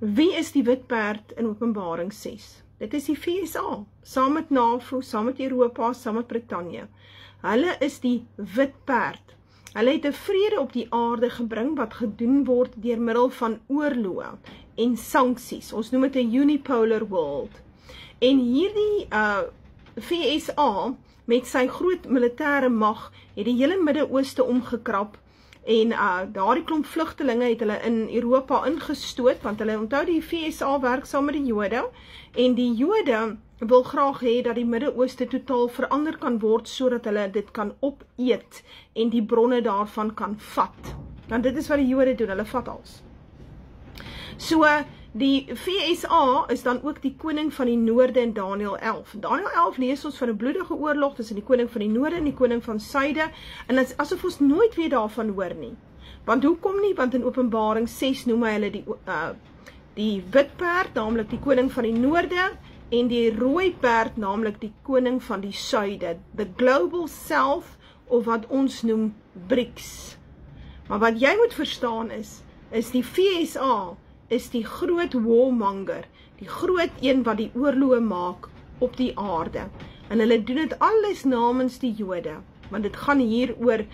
Wie is die wit perd in Openbaring 6? Dit is die VSA, saam met NAVO, saam met Europa, saam met Brittanje. Hulle is die wit perd. Hulle het 'n vrede op die aarde gebring wat gedoen word deur middel van oorloë en sanksies. Ons noem dit 'n unipolar world. En hierdie VSA met sy groot militêre mag het die hele Midde-Ooste omgekrap en daardie klomp vlugtelinge het hulle in Europa ingestoot, want hulle onthou die VSA werk saam met die Jode, en die Jode wil graag hê dat die Midde-Ooste totaal verander kan word, sodat hulle dit kan opeet en die bronne daarvan kan vat. Want dit is wat die Jode doen, hulle vat alles. So, die VSA is dan ook die koning van die noorde in Daniël 11. In Daniël 11 lees ons van 'n bloedige oorlog tussen die koning van die noorde en die koning van suide, en dit is asof ons nooit weer daarvan hoor nie. Want hoekom nie? Want in Openbaring 6 noem hy hulle die wit perd, naamlik die koning van die noorde, en die rooi perd, naamlik die koning van die suide, the global south, of wat ons noem BRICS. Maar wat jy moet verstaan is die VSA is die groot warmonger, die groot een wat die oorloë maak op die aarde. En hulle doen dit alles namens die Jode, want dit gaan hier oor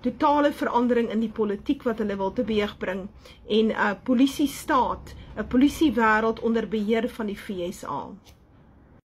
totale verandering in die politiek wat hulle wil teweegbring, en 'n polisiestaat, 'n polisiewêreld onder beheer van die VSA.